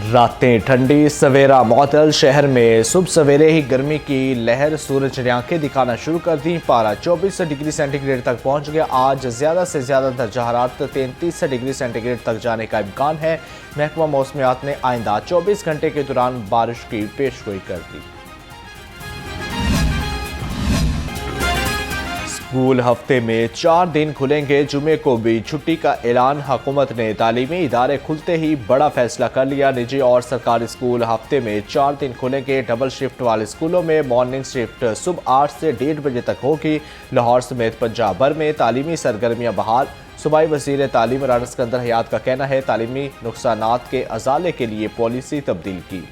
रातें ठंडी सवेरा मअतल। शहर में सुबह सवेरे ही गर्मी की लहर सूरज ने आंखें दिखाना शुरू कर दी। पारा 24 डिग्री सेंटीग्रेड तक पहुंच गया। आज ज़्यादा से ज़्यादा दर्जा हरारत 33 डिग्री सेंटीग्रेड तक जाने का इम्कान है। महकमा मौसमियात ने आइंदा 24 घंटे के दौरान बारिश की पेशगोई कर दी। स्कूल हफ्ते में 4 दिन खुलेंगे, जुमे को भी छुट्टी का ऐलान। हुकूमत ने तालीमी इदारे खुलते ही बड़ा फैसला कर लिया। निजी और सरकारी स्कूल हफ्ते में 4 दिन खुलेंगे। डबल शिफ्ट वाले स्कूलों में मॉर्निंग शिफ्ट सुबह 8 से 1:30 बजे तक होगी। लाहौर समेत पंजाब भर में तालीमी सरगर्मियां बहाल। सूबाई वज़ीर तालीम राना सिकंदर हयात का कहना है, तालीमी नुकसानात के अजाले के लिए पॉलिसी तब्दील की।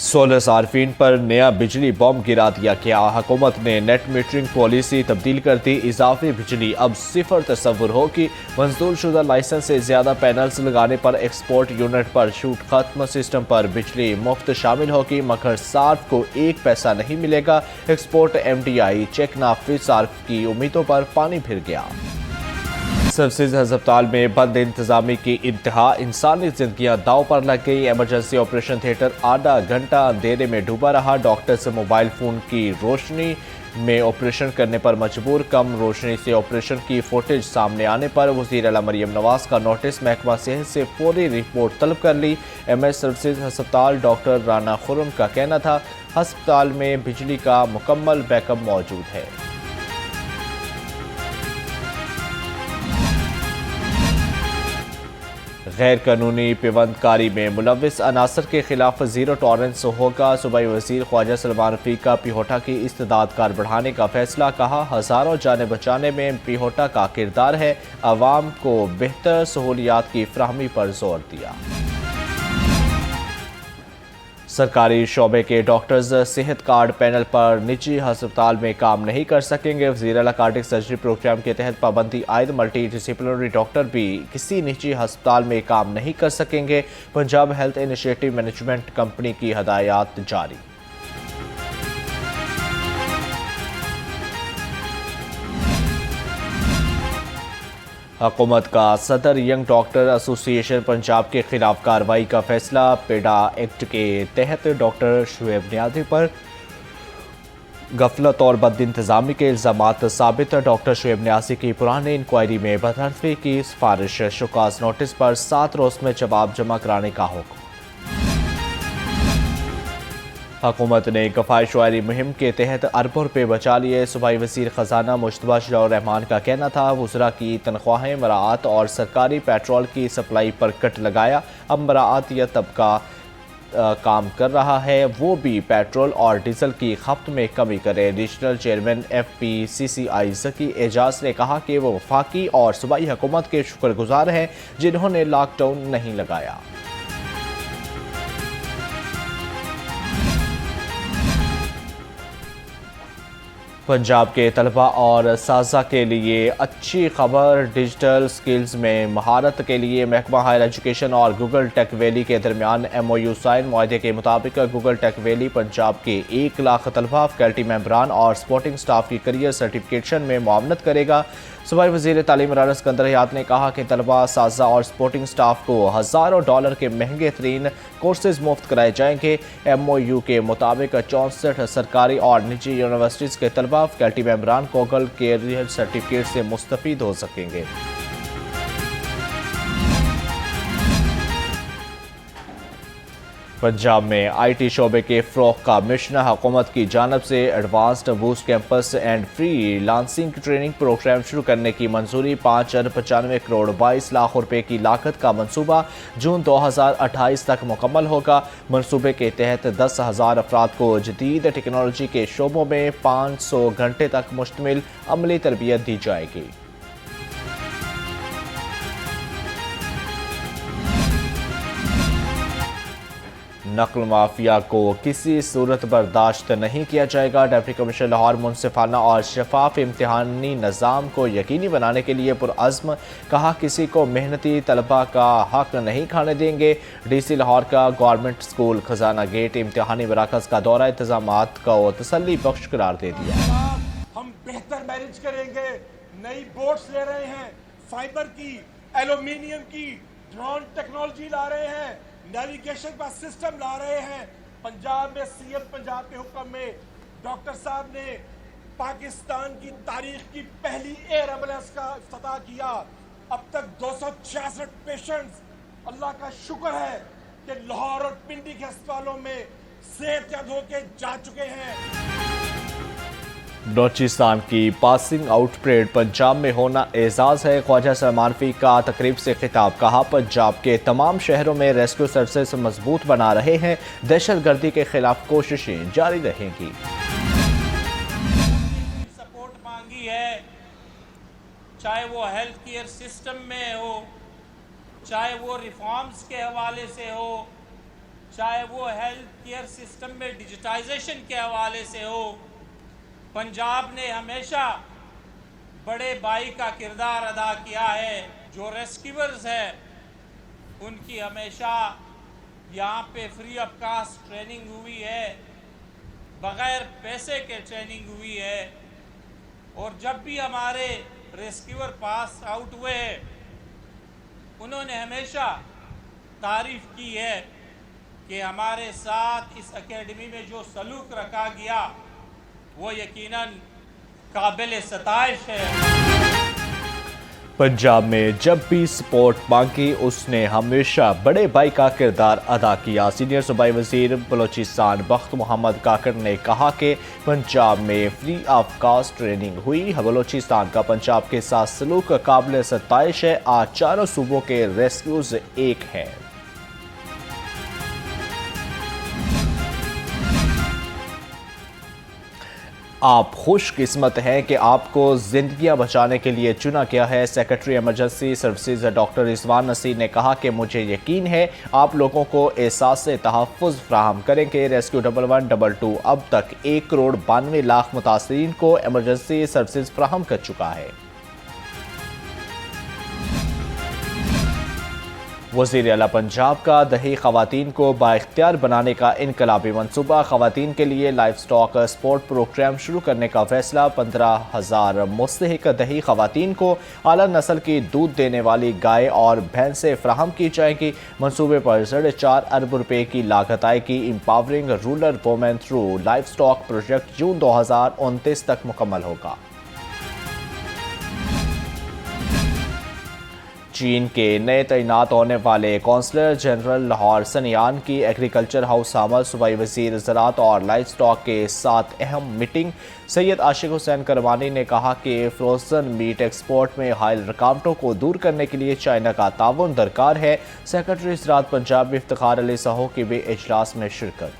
16 सार्फिन पर नया बिजली बम गिरा दिया गया। हुकूमत ने नेट मीटरिंग पॉलिसी तब्दील कर दी। इजाफी बिजली अब 0 तस्वुर होगी। मंजूर शुदा लाइसेंस से ज़्यादा पैनल्स लगाने पर एक्सपोर्ट यूनिट पर छूट खत्म। सिस्टम पर बिजली मुफ्त शामिल होगी मगर सार्फ को 1 पैसा नहीं मिलेगा। एक्सपोर्ट MDI चेक नाफिज सार्फ की उम्मीदों पर पानी फिर गया। सर्विसेज अस्पताल में बंद इंतजामी की इंतहा। इंसानी जिंदगियां दाव पर लग गई। एमरजेंसी ऑपरेशन थिएटर आधा घंटा अंधेरे में डूबा रहा। डॉक्टर्स मोबाइल फोन की रोशनी में ऑपरेशन करने पर मजबूर। कम रोशनी से ऑपरेशन की फुटेज सामने आने पर वज़ीर आला मरियम नवाज का नोटिस। महकमा सेहत से फौरी रिपोर्ट तलब कर ली। MS सर्विसेज अस्पताल डॉक्टर राना खुरम का कहना था, अस्पताल में बिजली का मुकम्मल बैकअप मौजूद है। गैर कानूनी पिबंदकारी में मुलव्विस अनासर के खिलाफ 0 टॉलरेंस होगा। सूबाई वज़ीर ख्वाजा सलमान रफ़ीक का पिहोटा की इस्तेदाद कार बढ़ाने का फैसला। कहा, हज़ारों जानें बचाने में पिहोटा का किरदार है। अवाम को बेहतर सहूलियात की फराहमी पर जोर दिया। सरकारी शोबे के डॉक्टर्स सेहत कार्ड पैनल पर निजी अस्पताल में काम नहीं कर सकेंगे। वज़ीर आला कार्डिक सर्जरी प्रोग्राम के तहत पाबंदी आयद। मल्टी डिसिप्लिनरी डॉक्टर भी किसी निजी अस्पताल में काम नहीं कर सकेंगे। Punjab health initiative management company की हदायत जारी। हुकूमत का सदर यंग डॉक्टर एसोसिएशन पंजाब के खिलाफ कार्रवाई का फैसला। पेडा एक्ट के तहत डॉक्टर शुएब नियाज़ी पर गफलत और बद इंतजामी के इल्ज़ामात साबित। डॉक्टर शुएब नियाज़ी की पुरानी इंक्वायरी में बरतरफी की सिफारिश। शुकास नोटिस पर 7 रोज़ में जवाब जमा कराने का हुक्म। हुकूमत ने कफाई शुआरी मुहिम के तहत अरबों रुपये बचा लिए। सूबाई वज़ीर ख़जाना मुश्तबा शजाउर रहमान का कहना था, वज़रा की तनख्वाहें मराआत और सरकारी पेट्रोल की सप्लाई पर कट लगाया। अब मराआत या तबका काम कर रहा है, वो भी पेट्रोल और डीजल की खपत में कमी करे। Regional chairman FPCCI Zaki Ejaz ने कहा कि वो वफाकी और सूबाई हुकूमत के शुक्रगुजार हैं जिन्होंने लॉकडाउन नहीं लगाया। पंजाब के तलबा और साजा के लिए अच्छी खबर। डिजिटल स्किल्स में महारत के लिए महकमा हायर एजुकेशन और गूगल टेक वैली के दरमियान MOU साइन। मुआहदे के मुताबिक गूगल टेक वैली पंजाब के 1 लाख तलबा, फैकल्टी मेंबरान और सपोर्टिंग स्टाफ की करियर सर्टिफिकेशन में मुआवनत करेगा। सूबाई वज़ीर तालीम राना सिकंदर हयात ने कहा कि तलबा, साजा और सपोर्टिंग स्टाफ को हज़ारों डॉलर के महंगे तरीन कोर्सेज मुफ्त कराए जाएंगे। MOU के मुताबिक 64 सरकारी और निजी यूनिवर्सिटीज़ के तलबा, फैकल्टी मेंबरान गूगल कैरियर सर्टिफिकेट से मुस्तफीद हो सकेंगे। पंजाब में IT शोबे के फ़रोग़ का मिशन। हुकूमत की जानब से advanced boost campus and freelancing training program शुरू करने की मंजूरी। 5 अरब 95 करोड़ 22 लाख रुपए की लागत का मंसूबा जून 2028 तक मुकम्मल होगा। मंसूबे के तहत 10,000 अफराद को जदीद टेक्नोलॉजी के शोबों में 500 घंटे तक मुश्तमिल अमली तरबियत दी जाएगी। नकल माफिया को किसी सूरत बर्दाश्त नहीं किया जाएगा। डिप्टी कमिश्नर लाहौर मुनसिफाना और शफाफ इम्तिहानी निज़ाम को यकीनी बनाने के लिए पुरअज़्म। कहा, किसी को मेहनती तलबा का हक नहीं खाने देंगे। DC लाहौर का गवर्नमेंट स्कूल खजाना गेट इम्तिहानी मराकज़ का दौरा इंतजामात को तसल्ली बख्श करार दे दिया। हम बेहतर मैनेज करेंगे, नई बोट्स ले रहे हैं, फाइबर की, एल्यूमिनियम की, ड्रोन टेक्नोलॉजी ला रहे हैं, नेविगेशन का सिस्टम ला रहे हैं। पंजाब में सीएम पंजाब के हुक्म में डॉक्टर साहब ने पाकिस्तान की तारीख की पहली एयर एम्बुलेंस का इफ्तिताह किया। अब तक 266 पेशेंट्स, अल्लाह का शुक्र है कि लाहौर और पिंडी के अस्पतालों में सेहतयाब होके जा चुके हैं। बलोचिस्तान की पासिंग आउट परेड पंजाब में होना एजाज़ है। ख्वाजा सलमान फी का तकरीब से खिताब, कहा पंजाब के तमाम शहरों में रेस्क्यू सर्विसेज मजबूत बना रहे हैं, दहशत गर्दी के खिलाफ कोशिशें जारी रहेंगी। सपोर्ट मांगी है, चाहे वो हेल्थ केयर सिस्टम में हो, चाहे वो रिफॉर्म्स के हवाले से हो, चाहे वो हेल्थ केयर सिस्टम में डिजिटाइजेशन के हवाले से हो। पंजाब ने हमेशा बड़े भाई का किरदार अदा किया है। जो रेस्क्यूअर्स है उनकी हमेशा यहाँ पे फ्री ऑफ कास्ट ट्रेनिंग हुई है, बग़ैर पैसे के ट्रेनिंग हुई है। और जब भी हमारे रेस्क्यूअर पास आउट हुए उन्होंने हमेशा तारीफ़ की है कि हमारे साथ इस एकेडमी में जो सलूक रखा गया वो यकीनन काबिल सताइश है। पंजाब में जब भी सपोर्ट मांगी उसने हमेशा बड़े भाई का किरदार अदा किया। सीनियर सूबाई वजीर बलोचिस्तान बख्त मोहम्मद काकर ने कहा कि पंजाब में फ्री ऑफ कास्ट ट्रेनिंग हुई। बलोचिस्तान का पंजाब के साथ सलूक काबिल सताइश है। आज चारों सूबों के रेस्क्यूज एक हैं। आप खुश किस्मत हैं कि आपको जिंदगियां बचाने के लिए चुना गया है। Secretary emergency services doctor Rizwan Naseer ने कहा कि मुझे यकीन है आप लोगों को एहसास से तहफ़्फ़ुज़ फ्राहम करेंगे। रेस्क्यू 1112 अब तक 1,92,00,000 मुतासरीन को इमरजेंसी सर्विसेज फ्राहम कर चुका है। वज़ीर आला पंजाब का दही ख़वातीन को बाइख्तियार बनाने का इनकलाबी मनसूबा। ख़वातीन के लिए लाइफ स्टॉक स्पोर्ट प्रोग्राम शुरू करने का फैसला। 15,000 मुस्तहिक दही ख़वातीन को आला नस्ल की दूध देने वाली गाय और भैंसें फ्राहम की जाएंगी। मनसूबे पर 4.5 अरब रुपए की लागत आएगी। Empowering rural women through livestock project जून 2029 तक मुकम्मल होगा। चीन के नए तैनात होने वाले कौंसलर जनरल लाहौर सनियान की एग्रीकल्चर हाउस हामद सूबाई वज़ीर ज़राअत और लाइफ स्टॉक के साथ अहम मीटिंग। सैयद आशिक हुसैन करमानी ने कहा कि फ्रोजन मीट एक्सपोर्ट में हायल रुकावटों को दूर करने के लिए चाइना का ताउन दरकार है। सेक्रेटरी ज़राअत पंजाब इफ्तिखार अली साहो की भी इजलास में शिरकत।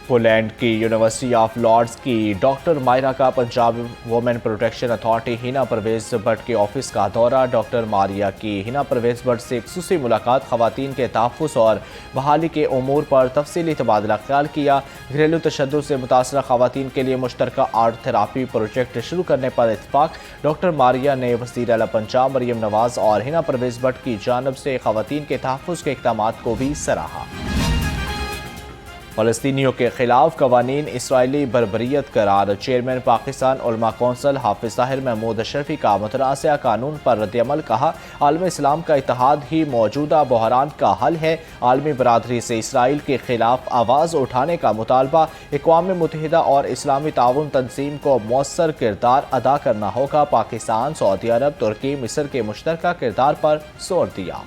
पोलैंड की यूनिवर्सिटी ऑफ लॉर्ड्स की डॉक्टर मायरा का Punjab women protection authority Hina Parvez Bhatt के ऑफिस का दौरा। डॉक्टर मारिया की हिना परवेज भट्ट से खुसूसी मुलाकात। ख़वातीन के तहफ़्फ़ुज़ और बहाली के उमूर पर तफसीली तबादला ख्याल किया। घरेलू तशद्दुद से मुतासरा ख़वातीन के लिए मुश्तरका आर्ट थेरापी प्रोजेक्ट शुरू करने पर इत्तफ़ाक़। डॉक्टर मारिया ने वज़ीर आला पंजाब मरियम नवाज़ और हिना परवेज भट्ट की जानिब से ख़वातीन के तहफ़्फ़ुज़ के इक़दामात को भी सराहा। फ़लस्तीनियों के खिलाफ कवानीन इसराइली बर्बरियत करार। चेयरमैन पाकिस्तान उलमा कौंसल हाफिज ताहिर महमूद अशरफी का मुतनाज़ा कानून पर रद्दअमल। कहा आलम इस्लाम का इत्तेहाद ही मौजूदा बहरान का हल है। आलमी बरादरी से इसराइल के खिलाफ आवाज़ उठाने का मुतालबा। अक़वाम मुत्तहिदा और इस्लामी ताउन तंजीम को मौसर किरदार अदा करना होगा। पाकिस्तान, सऊदी अरब, तुर्की, मिस्र के मुश्तरका किरदार पर जोर दिया।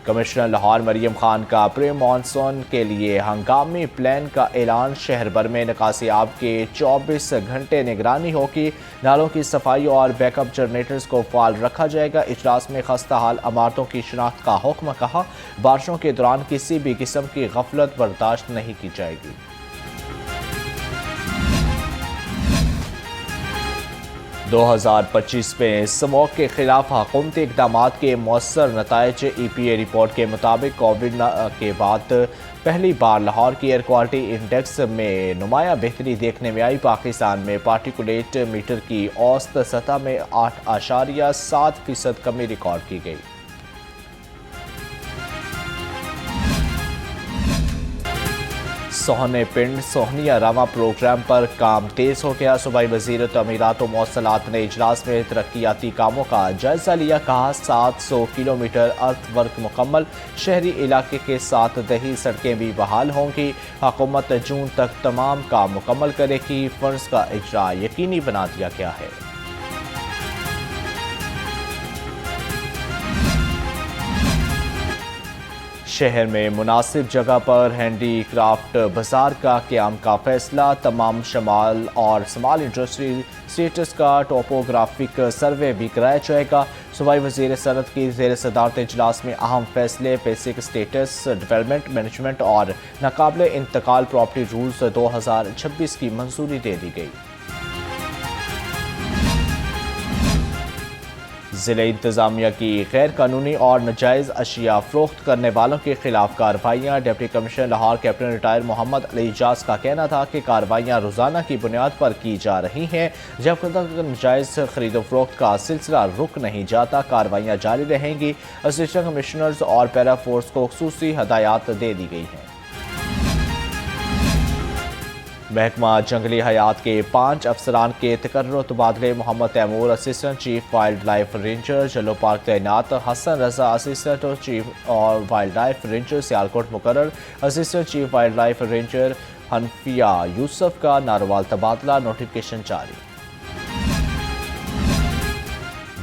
कमिश्नर लाहौर मरियम खान का प्री मानसून के लिए हंगामी प्लान का ऐलान। शहर भर में निकासी आब के 24 घंटे निगरानी होगी। नालों की सफाई और बैकअप जनरेटर्स को फाल रखा जाएगा। इजलास में खस्ता हाल इमारतों की शिनाख्त का हुक्म। कहा बारिशों के दौरान किसी भी किस्म की गफलत बर्दाश्त नहीं की जाएगी। 2025 में स्मोक के खिलाफ हुकूमती इक़दाम के मौसर नताइज। EPA रिपोर्ट के मुताबिक कोविड के बाद पहली बार लाहौर की एयर क्वालिटी इंडेक्स में नुमायां बेहतरी देखने में आई। पाकिस्तान में पार्टिकुलेट मीटर की औसत सतह में 8.7% कमी रिकॉर्ड की गई। सोहने पिंड सोहनिया रामा प्रोग्राम पर काम तेज हो गया। सूबाई वज़ीर तमीरात व मौसलात ने इजलास में तरक्याती कामों का जायजा लिया। कहा 700 किलोमीटर अर्थ वर्क मुकम्मल, शहरी इलाके के साथ दही सड़कें भी बहाल होंगी। हुकूमत जून तक तमाम काम मुकम्मल करेगी। फंड्स का इजरा यकीनी बना दिया गया है। शहर में मुनासिब जगह पर हैंडी क्राफ्ट बाजार का क़याम का फैसला। तमाम शमाल और स्मॉल इंडस्ट्री स्टेटस का टोपोग्राफिक सर्वे भी कराया जाएगा। सूबाई वज़ीर सनत की ज़ेर सदारत इजलास में अहम फैसले, बेसिक स्टेटस डेवलपमेंट मैनेजमेंट और नाकाबिले इंतकाल प्रॉपर्टी रूल्स 2026 की मंजूरी दे दी गई। ज़िले इंतज़ामिया की गैर कानूनी और नाजायज़ अशिया फ़रोख्त करने वालों के खिलाफ कार्रवाइयाँ। Deputy commissioner Lahore captain retired Mohammad Ali Ijaz का कहना था कि कार्रवाइयाँ रोज़ाना की बुनियाद पर की जा रही हैं। जब तक नाजायज़ खरीदो फरोख्त का सिलसिला रुक नहीं जाता, कार्रवाइयाँ जारी रहेंगी। असिस्टेंट कमिश्नर्स और पैरा फोर्स को खुसूसी हदायत दे दी गई हैं। महकमा जंगली हयात के 5 अफसरान के तकर्रुर तबादले। Muhammad Taimur assistant chief wildlife ranger Jallo park तैनात। हसन रजा असिस्टेंट चीफ और वाइल्ड लाइफ रेंजर सियालकोट मुकर्रर। Assistant chief wildlife ranger Hanfia Yusuf का नारोवाल तबादला। नोटिफिकेशन जारी।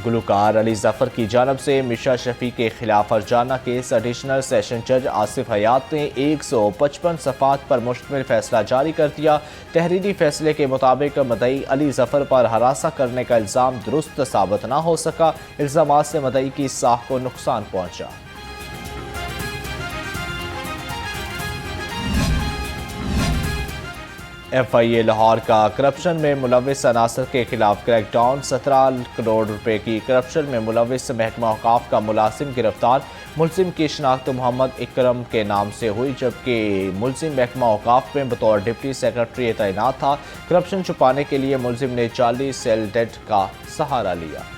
गुलकार अली जफर की जानब से मिर्शा शफी के खिलाफ फरजाना केस। एडिशनल सेशन जज आसिफ हयात ने 155 सफ़ात पर मुश्तमिल फैसला जारी कर दिया। तहरीरी फैसले के मुताबिक मदई अली जफर पर हरासा करने का इल्ज़ाम दुरुस्त साबित न हो सका। इल्ज़ामात से मदई की साख को नुकसान पहुंचा। FIA लाहौर का करप्शन में मुलविस अनासर के खिलाफ क्रैकडाउन। 17 करोड़ रुपए की करप्शन में मुलविस महकमा औकाफ का मुलाजिम गिरफ्तार। मुलजिम की शनाख्त मोहम्मद इकरम के नाम से हुई, जबकि मुलजिम महकमा औकाफ में बतौर डिप्टी सेक्रेटरी तैनात था। करप्शन छुपाने के लिए मुलजिम ने 40 सेल डेट का सहारा लिया।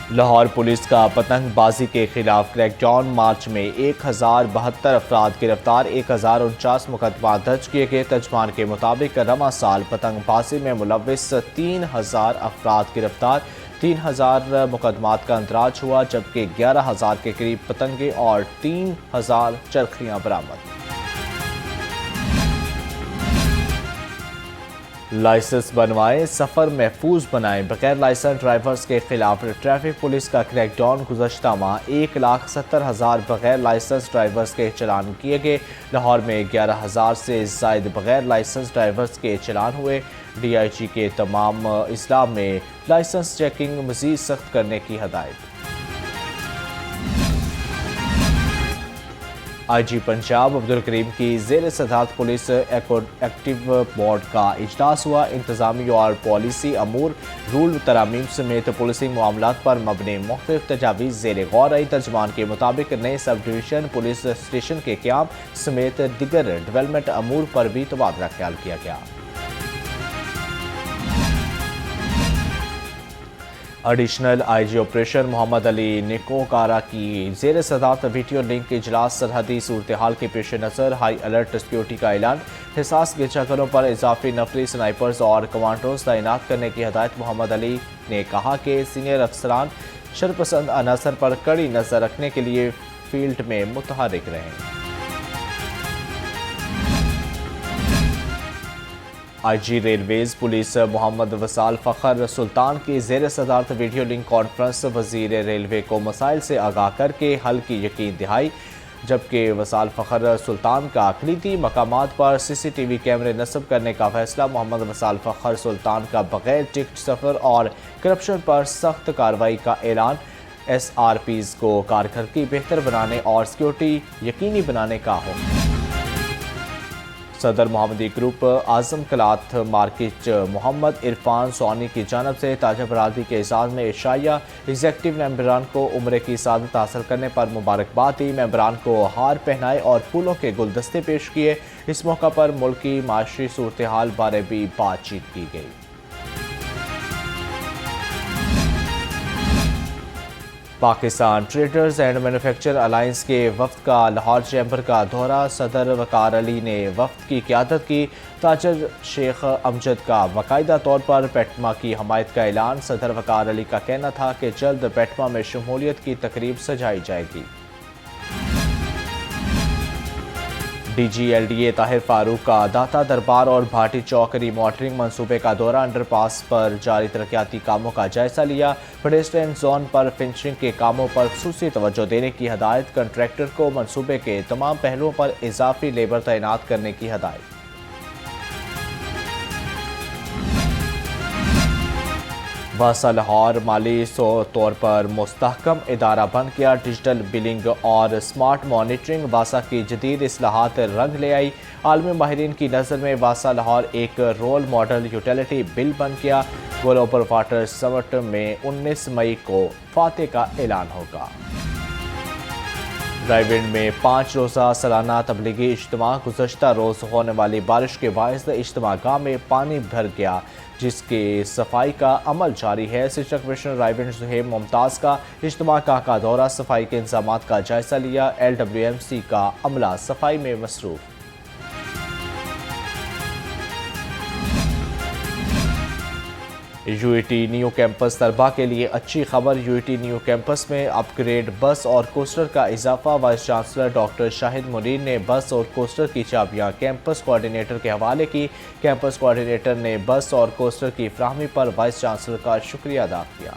लाहौर पुलिस का पतंगबाजी के खिलाफ क्रैकडाउन। मार्च में 1072 अफराद गिरफ्तार, 1049 मुकदमा दर्ज किए गए। तर्जमान के मुताबिक रमा साल पतंगबाजी में मुलविस 3000 अफराद गिरफ्तार, 3000 मुकदमात का अंदराज हुआ, जबकि 11000 के करीब पतंगे और 3000 चरखियाँ बरामद। लाइसेंस बनवाएं, सफ़र महफूज बनाएं। बगैर लाइसेंस ड्राइवर्स के खिलाफ ट्रैफिक पुलिस का क्रैकडाउन। गुज़श्ता माह 1,70,000 बगैर लाइसेंस ड्राइवर्स के चलान किए गए। लाहौर में 11,000 से ज़ायद बगैर लाइसेंस ड्राइवर्स के चलान हुए। DIG के तमाम अजला में लाइसेंस चेकिंग मज़ीद सख्त करने की हदायत। IG पंजाब अब्दुल करीम की ज़ेर सदारत पुलिस एक्टिव बोर्ड का इजलास हुआ। इंतज़ामी और पॉलिसी अमूर, रूल तरामीम समेत पुलिसिंग मामलात पर मबनी मुख्तलिफ तजावीज़ ज़ेर गौर आई। तर्जमान के मुताबिक नए सब डिवीज़न पुलिस स्टेशन के क़याम समेत दिगर डेवलपमेंट अमूर पर भी तबादला ख्याल किया गया। Additional IG operation Mohammad Ali Nekokara की ज़ेर सदारत वीडियो लिंक इजलास। सरहदी सूरत हाल के पेश नज़र हाई अलर्ट सिक्योरिटी का ऐलान। हिसास गिरजाघरों पर इजाफी नफरी स्नाइपर्स और कमांडोज तैनात करने की हदायत। मोहम्मद अली ने कहा कि सीनियर अफसरान शरपसंद अनासर पर कड़ी नज़र रखने के लिए फील्ड में मुतहरिक रहें। IG railways police Mohammad Wisal Fakhar Sultan की ज़ेर सदारत वीडियो लिंक कॉन्फ्रेंस वज़ीर रेलवे को मसाइल से आगाह करके हल की यकीन दिहाई, जबकि वसाल फ़खर सुल्तान का अक़लीती मकामात पर CCTV कैमरे नस्ब करने का फैसला। मोहम्मद वसाल फ़खर सुल्तान का बग़ैर टिकट सफ़र और करप्शन पर सख्त कार्रवाई का ऐलान। SRPs को कारकर्दगी बेहतर बनाने और सिक्योरिटी यकीनी बनाने का हुक्म। सदर मोहम्मदी ग्रुप आज़म कलाथ मार्केट मोहम्मद इरफान सोनी की जानब से ताजा बरादरी के एजाज़ में एशिया एग्जेक्टिव मेंबरान को उम्रे की सादत हासिल करने पर मुबारकबाद दी। मेंबरान को हार पहनाए और फूलों के गुलदस्ते पेश किए। इस मौका पर मुल्की माशी सूरत हाल बारे भी बातचीत की गई। Pakistan traders and manufacture alliance کے وفد کا لاہور چیمبر کا دورہ، صدر وقار علی نے وفد کی قیادت کی۔ تاجر شیخ امجد کا باقاعدہ طور پر پیٹما کی حمایت کا اعلان۔ صدر وقار علی کا کہنا تھا کہ جلد پیٹما میں شمولیت کی تقریب سجائی جائے گی۔ D G L D A Tahir Farooq کا داتا دربار اور بھاٹی چوک ری موٹرنگ منصوبے کا دورہ، انڈر پاس پر جاری ترقیاتی کاموں کا جائزہ لیا۔ پیڈسٹرین زون پر فنشنگ کے کاموں پر خصوصی توجہ دینے کی ہدایت، کنٹریکٹر کو منصوبے کے تمام پہلوؤں پر اضافی لیبر تعینات کرنے کی ہدایت۔ واسا لاہور مالی طور پر مستحکم ادارہ بن گیا۔ ڈیجیٹل بلنگ اور اسمارٹ مانیٹرنگ واسا کی جدید اصلاحات رنگ لے آئی۔ عالمی ماہرین کی نظر میں واسا لاہور ایک رول ماڈل یوٹیلیٹی بل بن گیا۔ گلوبل واٹر سمٹ میں 19 مئی کو فاتح کا اعلان ہوگا۔ رائیونڈ میں 5 روزہ سالانہ تبلیغی اجتماع، گزشتہ روز ہونے والی بارش کے باعث اجتماع گاہ میں پانی بھر گیا، جس کی صفائی کا عمل جاری ہے۔ اسسٹنٹ کمشنر رائیونڈ زہیب ممتاز کا اجتماع گاہ کا دورہ، صفائی کے انتظامات کا جائزہ لیا۔ LWMC کا عملہ صفائی میں مصروف۔ UET نیو کیمپس طلبہ کے لیے اچھی خبر، UET نیو کیمپس میں اپ گریڈ بس اور کوسٹر کا اضافہ۔ وائس چانسلر ڈاکٹر شاہد منیر نے بس اور کوسٹر کی چابیاں کیمپس کوارڈینیٹر کے حوالے کی۔ کیمپس کوارڈینیٹر نے بس اور کوسٹر کی فراہمی پر وائس چانسلر کا شکریہ ادا کیا۔